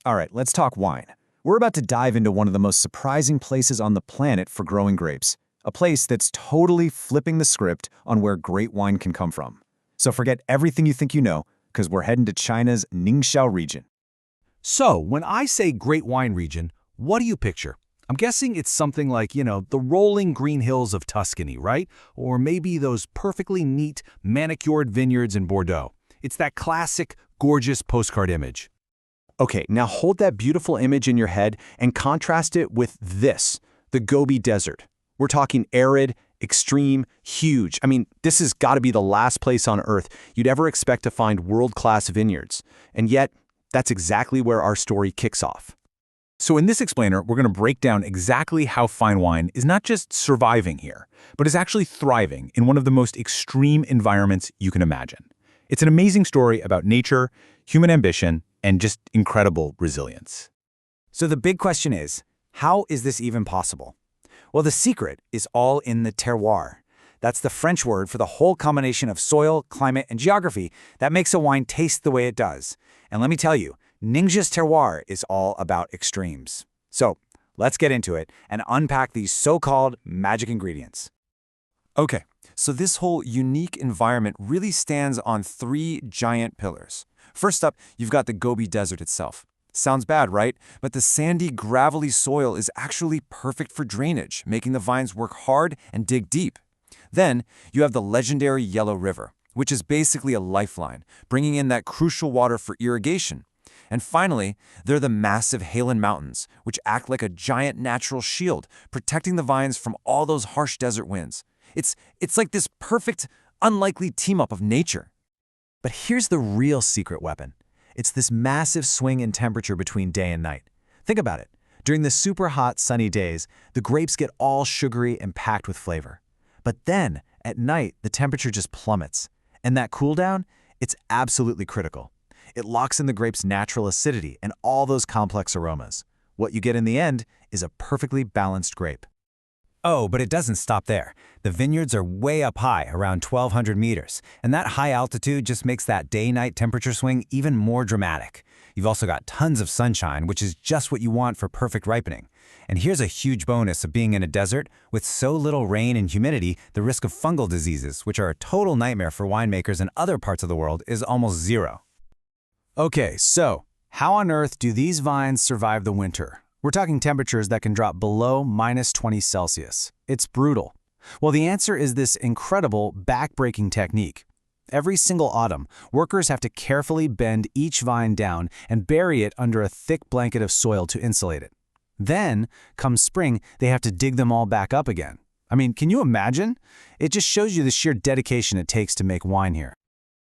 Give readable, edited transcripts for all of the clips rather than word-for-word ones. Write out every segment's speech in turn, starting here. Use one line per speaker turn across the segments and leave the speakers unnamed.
All right, let's talk wine. We're about to dive into one of the most surprising places on the planet for growing grapes, a place that's totally flipping the script on where great wine can come from. So forget everything you think you know, because we're heading to China's Ningxia region.
So, when I say Great Wine Region, what do you picture? I'm guessing it's something like, the rolling green hills of Tuscany, right? Or maybe those perfectly neat, manicured vineyards in Bordeaux. It's that classic, gorgeous postcard image.
Okay, now hold that beautiful image in your head and contrast it with this, the Gobi Desert. We're talking arid, extreme, huge. This has got to be the last place on Earth you'd ever expect to find world-class vineyards. And yet, that's exactly where our story kicks off.
So in this explainer, we're going to break down exactly how fine wine is not just surviving here, but is actually thriving in one of the most extreme environments you can imagine. It's an amazing story about nature, human ambition, and just incredible resilience.
So the big question is, how is this even possible? Well, the secret is all in the terroir. That's the French word for the whole combination of soil, climate, and geography that makes a wine taste the way it does. And let me tell you, Ningxia's terroir is all about extremes. So let's get into it and unpack these so-called magic ingredients. Okay, so this whole unique environment really stands on three giant pillars. First up, you've got the Gobi Desert itself. Sounds bad, right? But the sandy, gravelly soil is actually perfect for drainage, making the vines work hard and dig deep. Then, you have the legendary Yellow River, which is basically a lifeline, bringing in that crucial water for irrigation. And finally, there are the massive Helan Mountains, which act like a giant natural shield, protecting the vines from all those harsh desert winds. It's like this perfect, unlikely team-up of nature. But here's the real secret weapon. It's this massive swing in temperature between day and night. Think about it. During the super hot, sunny days, the grapes get all sugary and packed with flavor. But then, at night, the temperature just plummets. And that cool down, it's absolutely critical. It locks in the grape's natural acidity and all those complex aromas. What you get in the end is a perfectly balanced grape. Oh, but it doesn't stop there. The vineyards are way up high, around 1,200 meters, and that high altitude just makes that day-night temperature swing even more dramatic. You've also got tons of sunshine, which is just what you want for perfect ripening. And here's a huge bonus of being in a desert. With so little rain and humidity, the risk of fungal diseases, which are a total nightmare for winemakers in other parts of the world, is almost zero. Okay, so how on earth do these vines survive the winter? We're talking temperatures that can drop below -20 Celsius. It's brutal. Well, the answer is this incredible back-breaking technique. Every single autumn, workers have to carefully bend each vine down and bury it under a thick blanket of soil to insulate it. Then, come spring, they have to dig them all back up again. Can you imagine? It just shows you the sheer dedication it takes to make wine here.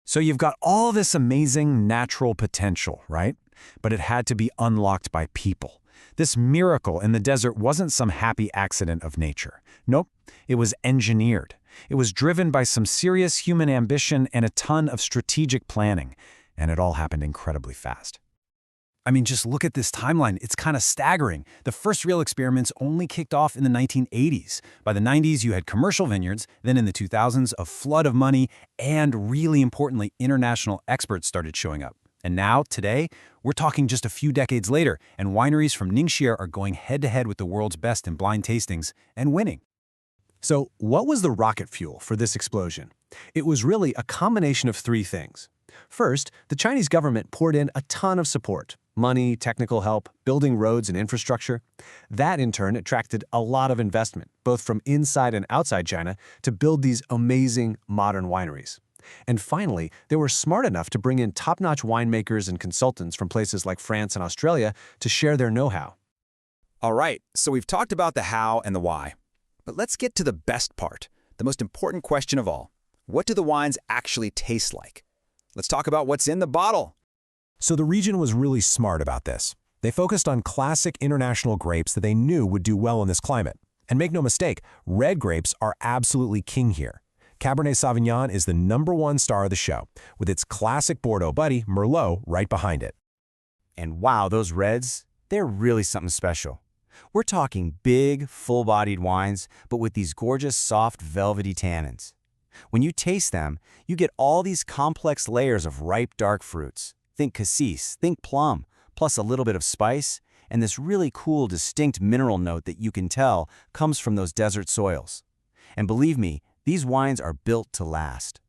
So you've got all this amazing natural potential, right? But it had to be unlocked by people. This miracle in the desert wasn't some happy accident of nature. Nope, it was engineered. It was driven by some serious human ambition and a ton of strategic planning. And it all happened incredibly fast. Just look at this timeline. It's kind of staggering. The first real experiments only kicked off in the 1980s. By the 90s, you had commercial vineyards. Then in the 2000s, a flood of money and, really importantly, international experts started showing up. And now, today, we're talking just a few decades later, and wineries from Ningxia are going head-to-head with the world's best in blind tastings and winning.
So what was the rocket fuel for this explosion? It was really a combination of three things. First, the Chinese government poured in a ton of support. Money, technical help, building roads and infrastructure. That, in turn, attracted a lot of investment, both from inside and outside China, to build these amazing modern wineries. And finally, they were smart enough to bring in top-notch winemakers and consultants from places like France and Australia to share their know-how.
All right, so we've talked about the how and the why. But let's get to the best part, the most important question of all. What do the wines actually taste like? Let's talk about what's in the bottle.
So the region was really smart about this. They focused on classic international grapes that they knew would do well in this climate. And make no mistake, red grapes are absolutely king here. Cabernet Sauvignon is the #1 star of the show, with its classic Bordeaux buddy, Merlot, right behind it.
And wow, those reds, they're really something special. We're talking big, full-bodied wines, but with these gorgeous, soft, velvety tannins. When you taste them, you get all these complex layers of ripe, dark fruits. Think cassis, think plum, plus a little bit of spice, and this really cool, distinct mineral note that you can tell comes from those desert soils. And believe me, these wines are built to last.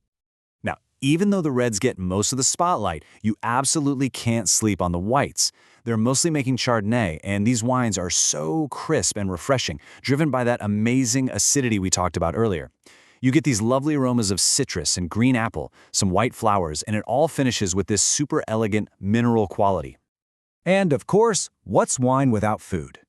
Now, even though the reds get most of the spotlight, you absolutely can't sleep on the whites. They're mostly making Chardonnay, and these wines are so crisp and refreshing, driven by that amazing acidity we talked about earlier. You get these lovely aromas of citrus and green apple, some white flowers, and it all finishes with this super elegant mineral quality.
And of course, what's wine without food?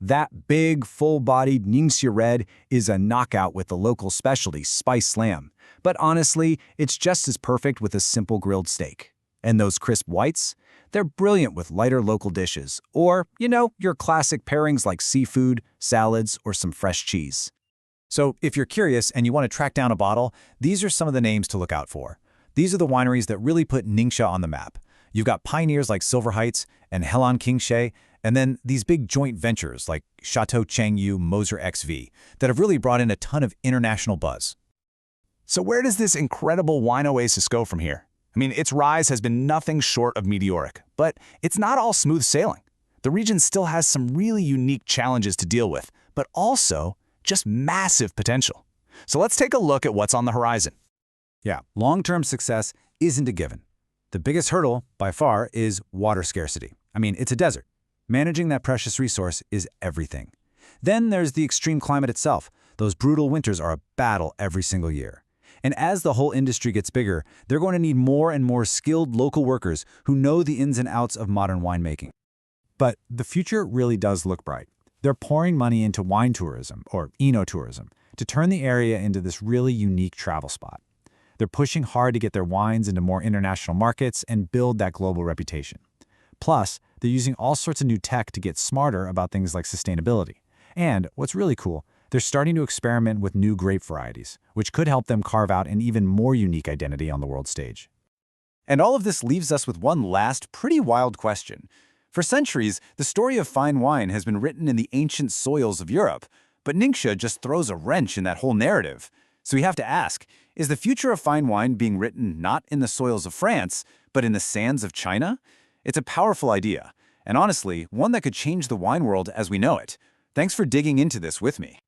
That big, full-bodied Ningxia red is a knockout with the local specialty, spiced lamb. But honestly, it's just as perfect with a simple grilled steak. And those crisp whites? They're brilliant with lighter local dishes, or, your classic pairings like seafood, salads, or some fresh cheese. So if you're curious and you want to track down a bottle, these are some of the names to look out for. These are the wineries that really put Ningxia on the map. You've got pioneers like Silver Heights and Helan Mountains, and then these big joint ventures like Chateau Chengyu Moser XV that have really brought in a ton of international buzz.
So where does this incredible wine oasis go from here? I mean, its rise has been nothing short of meteoric, but it's not all smooth sailing. The region still has some really unique challenges to deal with, but also just massive potential. So let's take a look at what's on the horizon.
Yeah, long-term success isn't a given. The biggest hurdle, by far, is water scarcity. I mean, it's a desert. Managing that precious resource is everything. Then there's the extreme climate itself. Those brutal winters are a battle every single year. And as the whole industry gets bigger, they're going to need more and more skilled local workers who know the ins and outs of modern winemaking. But the future really does look bright. They're pouring money into wine tourism, or enotourism, to turn the area into this really unique travel spot. They're pushing hard to get their wines into more international markets and build that global reputation. Plus, they're using all sorts of new tech to get smarter about things like sustainability. And what's really cool, they're starting to experiment with new grape varieties, which could help them carve out an even more unique identity on the world stage. And all of this leaves us with one last, pretty wild question. For centuries, the story of fine wine has been written in the ancient soils of Europe, but Ningxia just throws a wrench in that whole narrative. So we have to ask, is the future of fine wine being written not in the soils of France, but in the sands of China? It's a powerful idea, and honestly, one that could change the wine world as we know it. Thanks for digging into this with me.